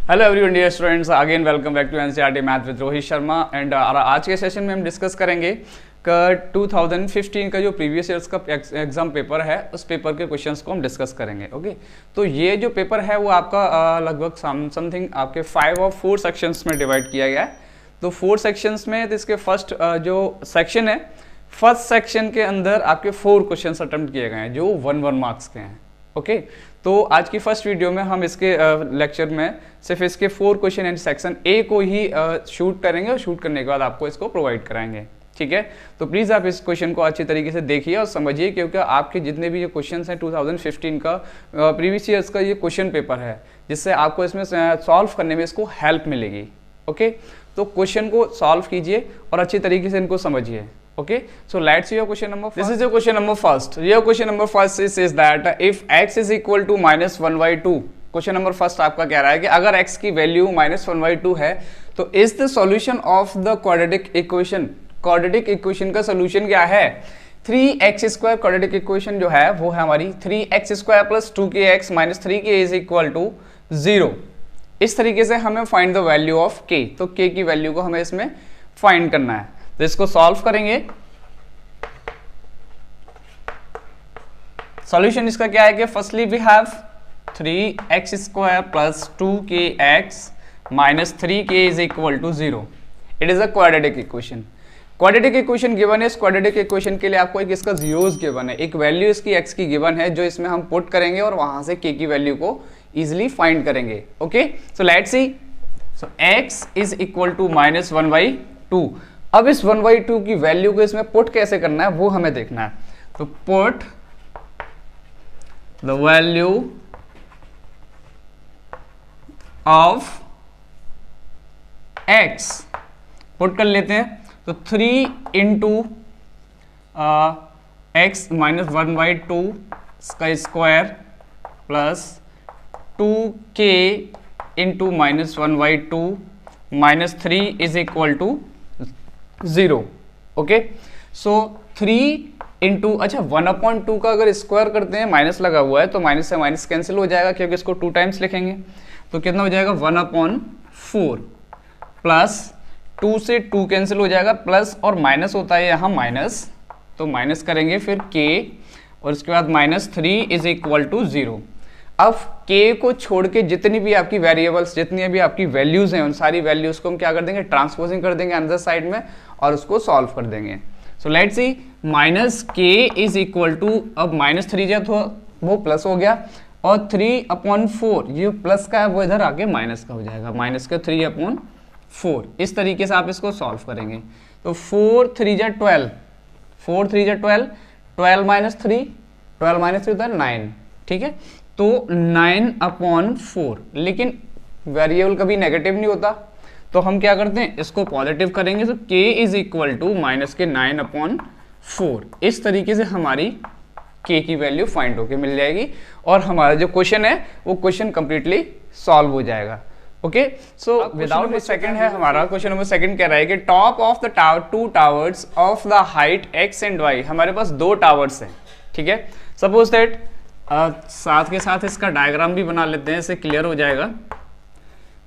Hello everyone dear students, again welcome back to NCERT math with Rohit Sharma. And आज के session में हम discuss करेंगे कि 2015 का जो प्रीवियस ईयर्स का एग्जाम पेपर है उस पेपर के क्वेश्चंस को हम डिस्कस करेंगे। ओके, तो ये जो पेपर है वो आपका लगभग समथिंग आपके 5 और 4 सेक्शंस में डिवाइड किया गया है। तो 4 सेक्शंस में तो इसके फर्स्ट जो सेक्शन है, फर्स्ट सेक्शन के अंदर आपके 4 क्वेश्चंस अटेम्प्ट किए गए हैं जो 1 मार्क्स के हैं। ओके, तो आज की फर्स्ट वीडियो में हम इसके लेक्चर में सिर्फ इसके 4 क्वेश्चन एंड सेक्शन ए को ही शूट करेंगे और शूट करने के बाद आपको इसको प्रोवाइड कराएंगे। ठीक है, तो प्लीज़ आप इस क्वेश्चन को अच्छी तरीके से देखिए और समझिए, क्योंकि आपके जितने भी ये क्वेश्चन हैं 2015 का प्रीवियस ईयर्स का ये क्वेश्चन पेपर है, जिससे आपको इसमें सॉल्व करने में इसको हेल्प मिलेगी। ओके, तो क्वेश्चन को सॉल्व कीजिए और अच्छी तरीके से इनको समझिए। Okay, so let's see your question number first. This is your question number first. Your question number first is that if x is equal to -1/2, question number first आपका कह रहा है कि अगर x की वैल्यू -1/2 है तो is the solution of the quadratic equation. Quadratic equation का सॉल्यूशन क्या है? 3x² क्वाड्रेटिक इक्वेशन जो है वो है हमारी 3x² + 2kx - 3k is equal to 0। इस तरीके से हमें find the value of k, तो k की वैल्यू को हमें इसमें फाइंड करना है। तो इसको सॉल्व करेंगे। सॉल्यूशन इसका क्या है कि firstly we have 3x² + 2kx - 3k is equal to 0। It is a quadratic equation. Quadratic equation given है। इस क्वाड्रेटिक इक्वेशन के लिए आपको एक इसका जीरोस गिवन है, एक वैल्यू इसकी x की गिवन है जो इसमें हम पुट करेंगे और वहां से k की वैल्यू को इजिली फाइंड करेंगे। Okay, so let's see. So x is equal to -1/2। अब इस 1/2 की वैल्यू को इसमें पुट कैसे करना है वो हमें देखना है। तो put the value of x put कर लेते हैं। तो 3 इंटू x -1/2 का square plus 2k into -1/2 - 3 is equal to 0। Okay, so 3 into, अच्छा 1/2 का अगर स्क्वायर करते हैं, माइनस लगा हुआ है तो माइनस से माइनस कैंसिल हो जाएगा क्योंकि इसको 2 टाइम्स लिखेंगे। तो कितना हो जाएगा 1/4 प्लस 2 से 2 कैंसिल हो जाएगा, प्लस और माइनस होता है यहाँ माइनस, तो माइनस करेंगे फिर k और उसके बाद -3 इज इक्वल टू 0। अब k को छोड़ के जितनी भी आपकी वेरिएबल्स, जितनी भी आपकी वैल्यूज हैं, उन सारी वैल्यूज को हम क्या कर देंगे, ट्रांसपोजिंग कर देंगे अनदर साइड में और उसको सॉल्व कर देंगे। So let's see, -k is equal to, अब -3 जब तो वो प्लस हो गया और 3/4 ये प्लस का है वो इधर आके माइनस का हो जाएगा, माइनस का 3/4। इस तरीके से आप इसको सॉल्व करेंगे। तो 4 3 जा 12, 4 3 जा 12, 12 - 3, 12 - 3 होता है 9। ठीक है, तो 9/4, लेकिन वेरिएबल कभी नेगेटिव नहीं होता, तो हम क्या करते हैं इसको पॉजिटिव करेंगे। तो k इज इक्वल टू -9/4। इस तरीके से हमारी k की वैल्यू फाइंड होके मिल जाएगी और हमारा जो क्वेश्चन है वो क्वेश्चन कंप्लीटली सॉल्व हो जाएगा। ओके, सो विदाउट सेकंड है हमारा क्वेश्चन नंबर सेकंड कह रहा है कि top of the tower 2 towers of the height x and y। हमारे पास 2 टावर्स हैं। ठीक है, सपोज दैट साथ के साथ इसका डायग्राम भी बना लेते हैं, इससे क्लियर हो जाएगा।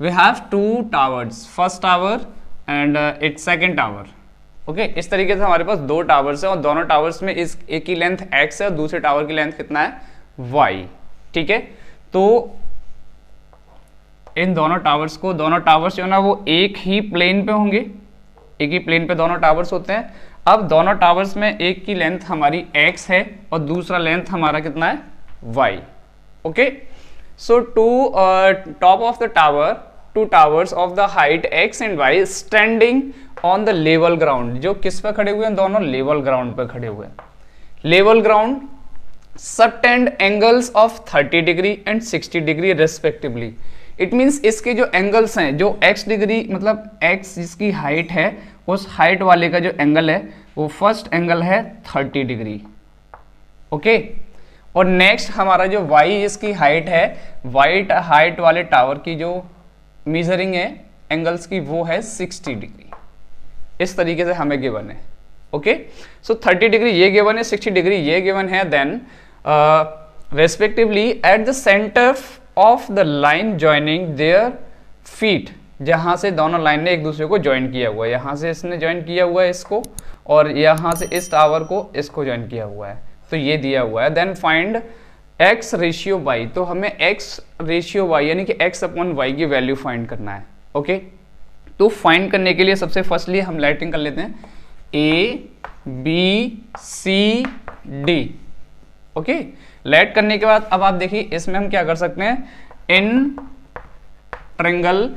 We have 2 towers, first tower and its second tower. Okay, इस तरीके से हमारे पास 2 टावर्स हैं और दोनों टावर्स में इस एक की लेंथ x है और दूसरे टावर की लेंथ कितना है, y। ठीक है, तो इन दोनों टावर्स को, दोनों टावर्स जो है ना वो एक ही प्लेन पे होंगे, एक ही प्लेन पे दोनों टावर्स होते हैं। अब दोनों टावर्स में एक की लेंथ हमारी x है और दूसरा लेंथ हमारा कितना है, y। Okay, so top of the tower 2 towers of the height x and y standing on the level ground. जो किस पे खड़े हुए हैं, दोनों लेवल ग्राउंड पे खड़े हुए हैं। Level ground subtend angles of 30 degree and 60 degree respectively. It means इसके जो एंगल्स हैं, जो x डिग्री मतलब x जिसकी हाइट है, उस हाइट वाले का जो एंगल है वो फर्स्ट एंगल है 30 डिग्री। ओके, और नेक्स्ट हमारा जो y इसकी हाइट है, वाइट हाइट वाले टावर की जो मेजरिंग है एंगल्स की वो है 60 डिग्री। इस तरीके से हमें गिवन है। ओके, सो 30 डिग्री ये गिवन है, 60 डिग्री ये गिवन है। Then respectively at the center of the line joining their feet जहाँ से दोनों लाइन ने एक दूसरे को ज्वाइन किया हुआ है, यहाँ से इसने ज्वाइन किया हुआ है इसको, और यहाँ से इस टावर को इसको ज्वाइन किया हुआ है, तो ये दिया हुआ है। Then find x ratio y, तो हमें x रेशियो y यानी कि x अपॉन वाई की वैल्यू फाइंड करना है। ओके, तो फाइंड करने के लिए सबसे फर्स्टली हम लाइटिंग कर लेते हैं a b c d। Okay, late करने के बाद अब आप देखिए इसमें हम क्या कर सकते हैं, इन ट्रायंगल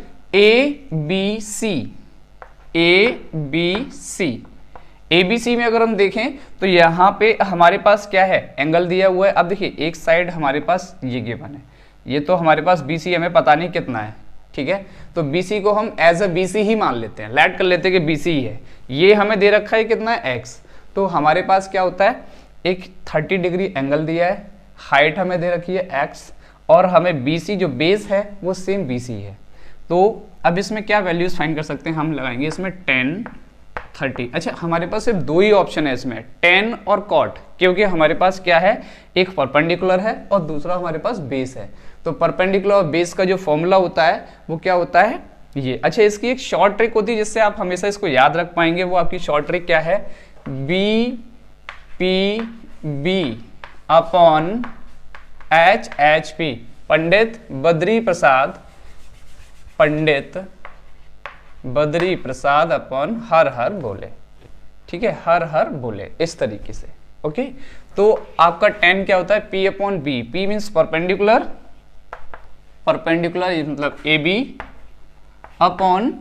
ABC में अगर हम देखें तो यहाँ पे हमारे पास क्या है, एंगल दिया हुआ है। अब देखिए एक साइड हमारे पास ये गिवन है, ये तो हमारे पास BC हमें पता नहीं कितना है, ठीक है, तो BC को हम एज अ BC ही मान लेते हैं, लेट कर लेते हैं कि BC ही है। ये हमें दे रखा है कितना है, x, तो हमारे पास क्या होता है, एक 30 डिग्री एंगल दिया है, हाइट हमें दे रखी है x, और हमें BC जो बेस है वो सेम BC है। तो अब इसमें क्या वैल्यूज फाइंड कर सकते हैं, हम लगाएंगे इसमें 10 30। अच्छा, हमारे पास सिर्फ दो ही ऑप्शन है इसमें, 10 और कॉट, क्योंकि हमारे पास क्या है, एक परपेंडिकुलर है और दूसरा हमारे पास बेस है। तो परपेंडिकुलर और बेस का जो फॉर्मूला होता है वो क्या होता है, ये। अच्छा, इसकी एक शॉर्ट ट्रिक होती है जिससे आप हमेशा इसको याद रख पाएंगे, वो आपकी शॉर्ट ट्रिक क्या है, BPB upon HHP, Pandit Badri Prasad upon her हर बोले, ठीक है, हर हर बोले, इस तरीके से। ओके, तो आपका 10 क्या होता है, P upon B, P means perpendicular मतलब AB अपॉन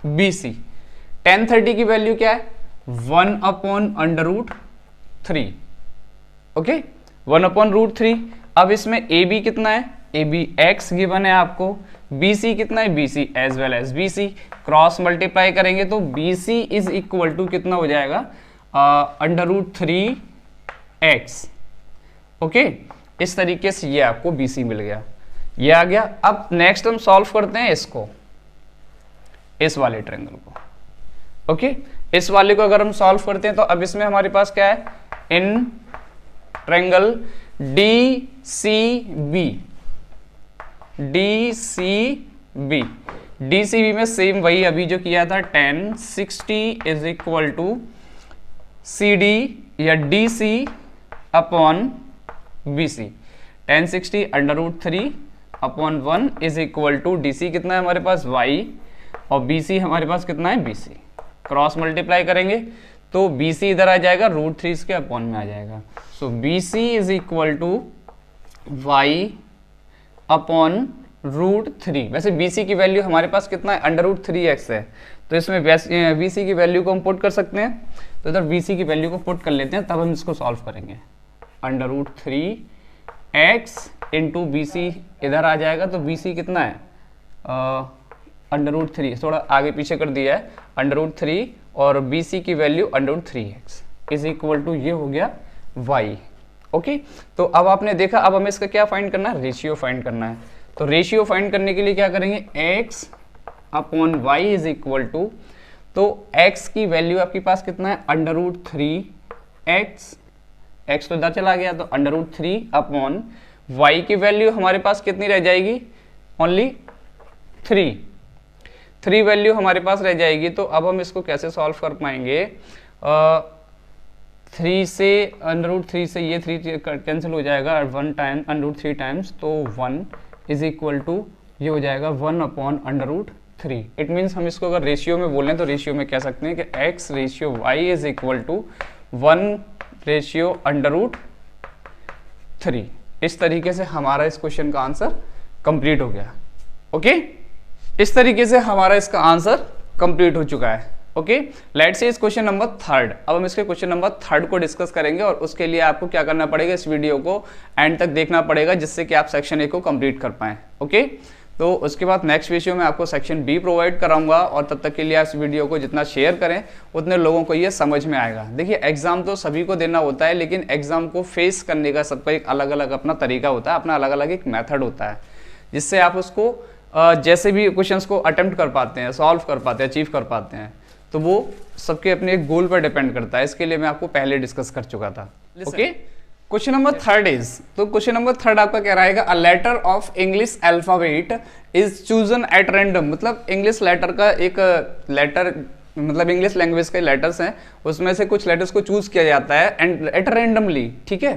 BC। 10 30 की वैल्यू क्या है, 1 अपॉन √3। Okay, 1 upon √3। अब इसमें AB कितना है, AB x गिवन है आपको, BC कितना है, BC as well as BC, cross multiply करेंगे तो BC इज इक्वल टू कितना हो जाएगा, √3x। ओके, इस तरीके से ये आपको BC मिल गया, ये आ गया। अब नेक्स्ट हम सॉल्व करते हैं इसको, इस वाले ट्रायंगल को। ओके, इस वाले को अगर हम सॉल्व करते हैं तो अब इसमें हमारे पास क्या है, इन ट्रायंगल DCB में सेम वही अभी जो किया था, 10 60 इज इक्वल टू CD या DC अपॉन BC। 10 60 √3 अपॉन 1 इज इक्वल टू DC कितना है हमारे पास, y, और BC हमारे पास कितना है, BC। क्रॉस मल्टीप्लाई करेंगे तो BC इधर आ जाएगा, √3 इसके अपॉन में आ जाएगा। So BC is equal to y upon √3। वैसे BC की वैल्यू हमारे पास कितना है, √3x है, तो इसमें BC की वैल्यू को हम पुट कर सकते हैं, तो इधर BC की वैल्यू को पुट कर लेते हैं, तब हम इसको सॉल्व करेंगे। √3x इंटू BC इधर आ जाएगा, तो BC कितना है, √3, थोड़ा आगे पीछे कर दिया है, √3, और BC की value √3x is equal to ये हो गया y। ओके, तो अब आपने देखा, अब हमें इसका क्या फाइंड करना है, रेशियो फाइंड करना है। तो रेशियो फाइंड करने के लिए क्या करेंगे, x upon y is equal to, तो x की वैल्यू आपके पास कितना है, √3x, x तो इधर चला गया, तो √3 अपॉन y की वैल्यू हमारे पास कितनी रह जाएगी, ओनली 3 वैल्यू हमारे पास रह जाएगी। तो अब हम इसको कैसे सॉल्व कर पाएंगे, 3 से √3 से ये 3 कैंसिल हो जाएगा, 1 टाइम √3 टाइम्स, तो 1 इज इक्वल टू ये हो जाएगा 1 अपॉन √3। इट मीन्स हम इसको अगर रेशियो में बोलें तो रेशियो में कह सकते हैं कि x ratio y is equal to 1 ratio √3। इस तरीके से हमारा इस क्वेश्चन का आंसर कंप्लीट हो गया। ओके, इस तरीके से हमारा इसका आंसर कंप्लीट हो चुका है। ओके, लेट्स से इस क्वेश्चन नंबर 3। अब हम इसके क्वेश्चन नंबर 3 को डिस्कस करेंगे, और उसके लिए आपको क्या करना पड़ेगा, इस वीडियो को एंड तक देखना पड़ेगा, जिससे कि आप सेक्शन ए को कंप्लीट कर पाएं। ओके, तो उसके बाद नेक्स्ट वीडियो में आपको सेक्शन बी प्रोवाइड कराऊंगा, और तब तक के लिए आप इस वीडियो को जितना शेयर करें उतने लोगों को ये समझ में आएगा। देखिए, एग्जाम तो सभी को देना होता है, लेकिन एग्जाम को फेस करने का सबका एक अलग अलग अपना तरीका होता है, अपना अलग अलग एक मेथड होता है, जिससे आप उसको जैसे भी क्वेश्चंस को अटेम्प्ट कर पाते हैं, सॉल्व कर पाते हैं, अचीव कर पाते हैं, तो वो सबके अपने एक गोल पर डिपेंड करता है। इसके लिए मैं आपको पहले डिस्कस कर चुका था। Okay, question number third is, तो क्वेश्चन नंबर थर्ड आपका कह रहेगा a letter of English alphabet is chosen at random, मतलब इंग्लिश लेटर का एक लेटर, मतलब इंग्लिश लैंग्वेज के लेटर्स हैं उसमें से कुछ लेटर्स को चूज किया जाता है एंड एट रैंडमली, ठीक है।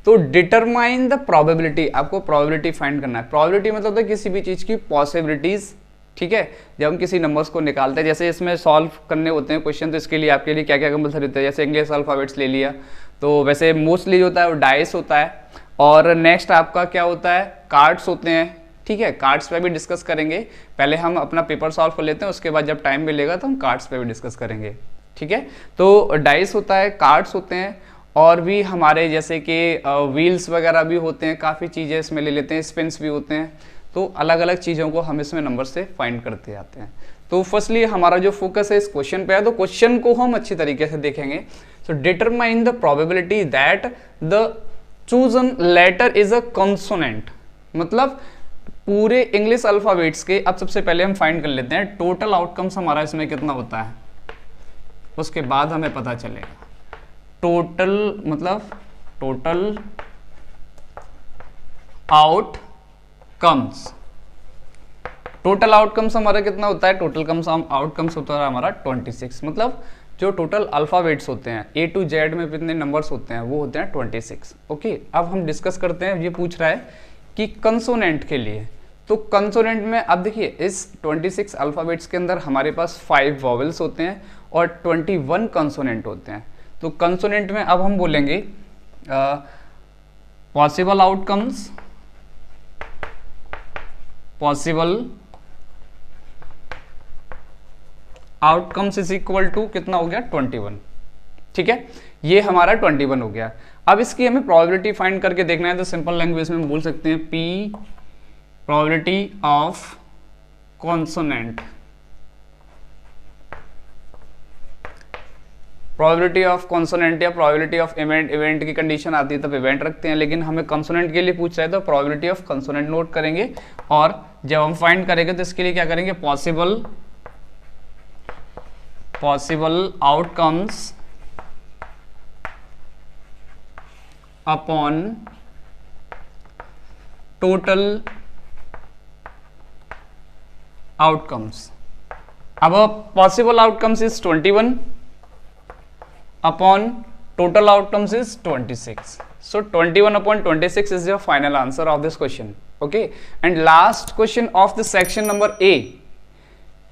तो डिटरमाइन द प्रोबेबिलिटी, आपको प्रोबेबिलिटी फाइंड करना है। प्रोबेबिलिटी मतलब होता है किसी भी चीज की पॉसिबिलिटीज, ठीक है। जब हम किसी नंबर्स को निकालते हैं, जैसे इसमें सॉल्व करने होते हैं क्वेश्चन, तो इसके लिए आपके लिए क्या क्या कंपलसरी होता है, जैसे इंग्लिश अल्फाबेट्स ले लिया, तो वैसे मोस्टली जो होता है वो डाइस होता है, और नेक्स्ट आपका क्या होता है, कार्ड्स होते हैं, ठीक है। कार्ड्स पे भी डिस्कस करेंगे, पहले हम अपना पेपर सॉल्व कर लेते हैं, उसके बाद जब टाइम मिलेगा तो हम कार्ड्स पे भी डिस्कस करेंगे, ठीक है। तो डाइस होता है, कार्ड्स होते हैं, और भी हमारे जैसे कि व्हील्स वगैरह भी होते हैं, काफ़ी चीज़ें इसमें ले लेते हैं, स्पिन्स भी होते हैं, तो अलग अलग चीज़ों को हम इसमें नंबर से फाइंड करते जाते हैं। तो फर्स्टली हमारा जो फोकस है इस क्वेश्चन पे है, तो क्वेश्चन को हम अच्छी तरीके से देखेंगे। So determine the probability that the chosen letter is a consonant, मतलब पूरे इंग्लिश अल्फाबेट्स के, अब सबसे पहले हम फाइंड कर लेते हैं टोटल आउटकम्स हमारा इसमें कितना होता है, उसके बाद हमें पता चलेगा। टोटल मतलब टोटल आउटकम्स, टोटल आउटकम्स हमारा कितना होता है, टोटल आउटकम्स होता है हमारा 26, मतलब जो टोटल अल्फाबेट्स होते हैं A to Z में कितने नंबर्स होते हैं वो होते हैं 26। ओके, अब हम डिस्कस करते हैं, ये पूछ रहा है कि कंसोनेंट के लिए, तो कंसोनेंट में अब देखिए इस 26 अल्फाबेट्स के अंदर हमारे पास 5 वॉवेल्स होते हैं और 21 कंसोनेंट होते हैं। तो कंसोनेंट में अब हम बोलेंगे possible outcomes, possible outcomes is equal to कितना हो गया 21, ठीक है, ये हमारा 21 हो गया। अब इसकी हमें प्रोबेबिलिटी फाइंड करके देखना है, तो सिंपल लैंग्वेज में हम बोल सकते हैं P probability of consonant, probability of consonant या प्रोबेबिलिटी ऑफ इवेंट, इवेंट की कंडीशन आती है तब इवेंट रखते हैं, लेकिन हमें कंसोनेंट के लिए पूछ रहा है तो प्रोबेबिलिटी ऑफ कंसोनेंट नोट करेंगे, और जब हम फाइंड करेंगे तो इसके लिए क्या करेंगे, possible outcomes upon total outcomes. अब possible outcomes is 21 upon total outcomes is 26. So 21 upon 26 is your final answer of this question. Okay, and last question of the section number A.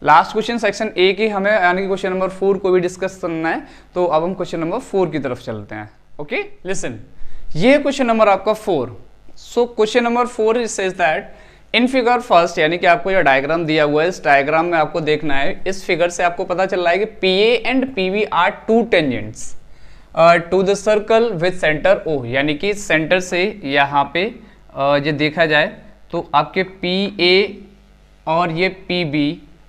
Last question section A की हमें यानी कि question number 4 को भी discuss करना है, तो अब हम क्वेश्चन नंबर 4 की तरफ चलते हैं। ओके, लिसन, ये क्वेश्चन नंबर आपका 4। So question number 4 is says that in figure first, यानी कि आपको ये डायग्राम दिया हुआ है, इस डायग्राम में आपको देखना है, इस फिगर से आपको पता चल रहा है कि PA and PB are two tangents to the circle with centre O, यानी कि सेंटर से यहाँ पे ये देखा जाए तो आपके PA और ये PB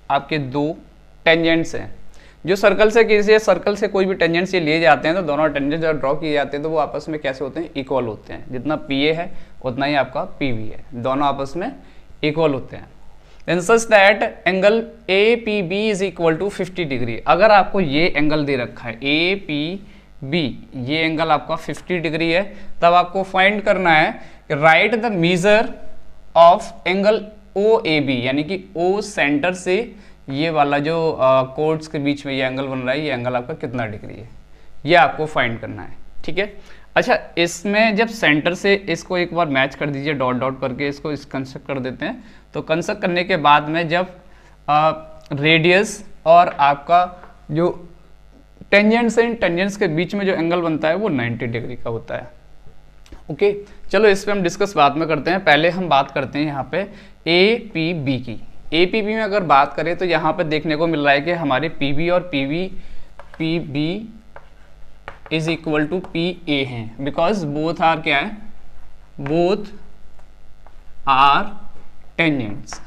आपके दो टेंजेंट्स हैं। जो सर्कल से किसी सर्कल से कोई भी टेंजेंट्स ये लिए जाते हैं तो दोनों टेंजेंट्स जब ड्रॉ किए जाते हैं तो वो आपस में कैसे होते हैं, इक्वल होते हैं। जितना PA है उतना ही आपका PB है, दोनों आपस में इक्वल होते हैं। Then such that angle APB is equal to 50 degree. अगर आपको ये एंगल दे रखा है APB, ये एंगल आपका 50 डिग्री है, तब आपको फाइंड करना है right the measure of angle OAB, यानी कि O सेंटर से ये वाला जो कोड्स के बीच में ये एंगल बन रहा है, ये एंगल आपका कितना डिग्री है, ये आपको फाइंड करना है। ठीक है, अच्छा, इसमें जब सेंटर से इसको एक बार मैच कर दीजिए, डॉट डॉट करके इसको इस कंस्ट्रक्ट कर देते हैं, तो कंस्ट्रक्ट करने के बाद में जब रेडियस और आपका जो टेंजेंट्स है, इन टेंजेंट्स के बीच में जो एंगल बनता है वो 90 डिग्री का होता है। ओके, चलो इस पे हम डिस्कस बाद में करते हैं, पहले हम बात करते हैं यहाँ पे APB की। APB में अगर बात करें तो यहाँ पे देखने को मिल रहा है कि हमारे PB और PB is equal to PA हैं, बिकॉज बोथ आर क्या है, बोथ आर टेंजेंट्स।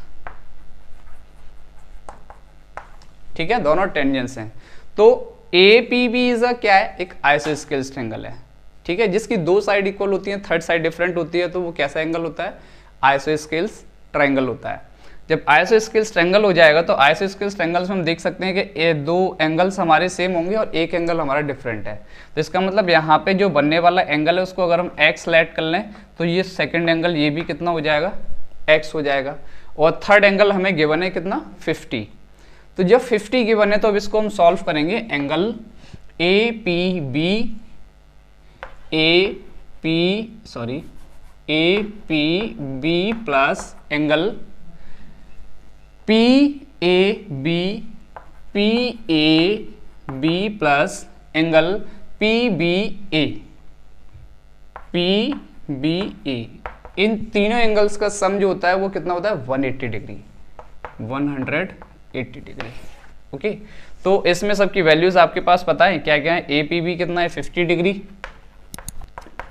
ठीक है, दोनों टेंजेंट्स हैं। तो APB इज अ क्या है, एक आइसोस्केल्स ट्रायंगल है। ठीक है, जिसकी दो साइड इक्वल होती हैं, थर्ड साइड डिफरेंट होती है, तो वो कैसा एंगल होता है, आइसोस्केल्स ट्रायंगल होता है। जब आइसोस्केल्स ट्रायंगल हो जाएगा तो आइसोस्केल्स ट्रायंगल्स में हम देख सकते हैं कि ये दो एंगल्स हमारे सेम होंगे और एक एंगल हमारा डिफरेंट है। तो इसका मतलब यहाँ पे जो बनने वाला एंगल है उसको अगर हम x लेट कर लें तो ये सेकंड एंगल ये भी कितना हो जाएगा, x हो जाएगा। और थर्ड एंगल हमें गिवन है कितना, 50। तो जब 50 गिवन है तो अब इसको हम सॉल्व करेंगे। Angle APB plus angle PAB plus angle PBA। इन तीनों एंगल्स का सम जो होता है वो कितना होता है, 180 डिग्री, 180 डिग्री। ओके, तो इसमें सबकी वैल्यूज आपके पास पता है क्या क्या है। APB कितना है, 50 डिग्री,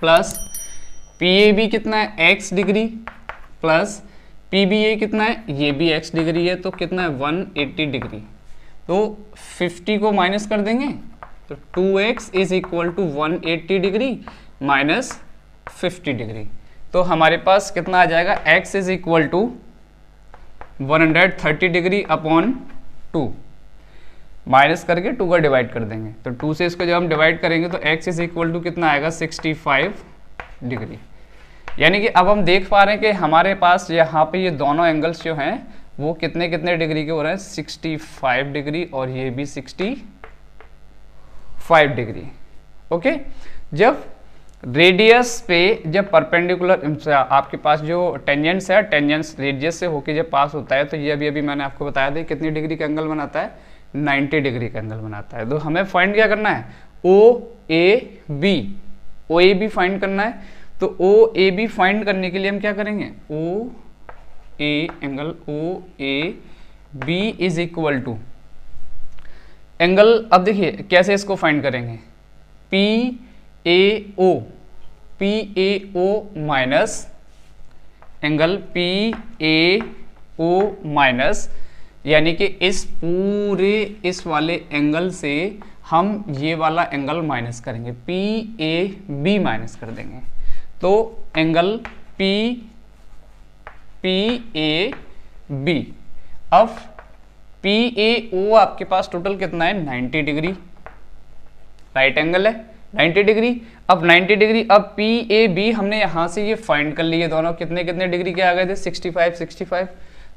प्लस PAB कितना है, x डिग्री, प्लस PBA कितना है, ये भी x डिग्री है, तो कितना है 180 डिग्री। तो 50 को माइनस कर देंगे तो 2x is equal to 180 degree minus 50 degree. तो हमारे पास कितना आ जाएगा, x is equal to 130 degree upon 2, minus करके 2 का डिवाइड कर देंगे। तो 2 से इसको जब हम डिवाइड करेंगे तो x इज इक्वल टू कितना आएगा, 65 डिग्री। यानी कि अब हम देख पा रहे हैं कि हमारे पास यहाँ पे ये दोनों एंगल्स जो हैं वो कितने कितने डिग्री के हो रहे हैं, 65 डिग्री, और ये भी 65 डिग्री। ओके, जब रेडियस पे जब परपेंडिकुलर आपके पास जो टेंजेंट्स है, टेंजेंट्स रेडियस से होके जब पास होता है तो ये अभी मैंने आपको बताया था कितनी डिग्री का एंगल बनाता है, 90 डिग्री का एंगल बनाता है। तो हमें फाइंड क्या करना है, OAB फाइंड करना है। तो OAB फाइंड करने के लिए हम क्या करेंगे, angle OAB is equal to angle, अब देखिए कैसे इसको फाइंड करेंगे, PAO minus angle PAO minus, यानी कि इस वाले एंगल से हम ये वाला एंगल माइनस करेंगे, PAB माइनस कर देंगे। तो एंगल PAB, अब PAO आपके पास टोटल कितना है, 90 डिग्री, राइट एंगल है 90 डिग्री। अब 90 डिग्री, अब PAB हमने यहाँ से ये फाइंड कर लिए, दोनों कितने कितने डिग्री के आ गए थे, 65।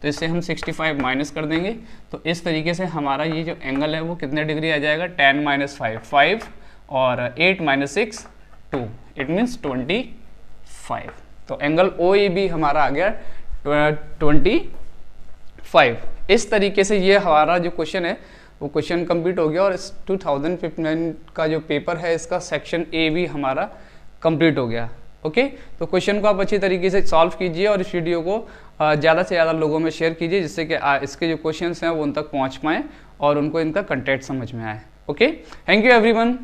तो इससे हम 65 माइनस कर देंगे। तो इस तरीके से हमारा ये जो एंगल है वो कितने डिग्री आ जाएगा, 10 माइनस 5 और 8 माइनस 6 2, इट मीन्स 25। तो एंगल OAB हमारा आ गया 25। इस तरीके से ये हमारा जो क्वेश्चन है वो क्वेश्चन कंप्लीट हो गया, और इस 2015 का जो पेपर है इसका सेक्शन A भी हमारा कंप्लीट हो गया। ओके, तो क्वेश्चन को आप अच्छी तरीके से सॉल्व कीजिए और इस वीडियो को ज़्यादा से ज़्यादा लोगों में शेयर कीजिए, जिससे कि इसके जो क्वेश्चंस हैं वो उन तक पहुंच पाएँ और उनको इनका कंटेंट समझ में आए। Okay, thank you everyone.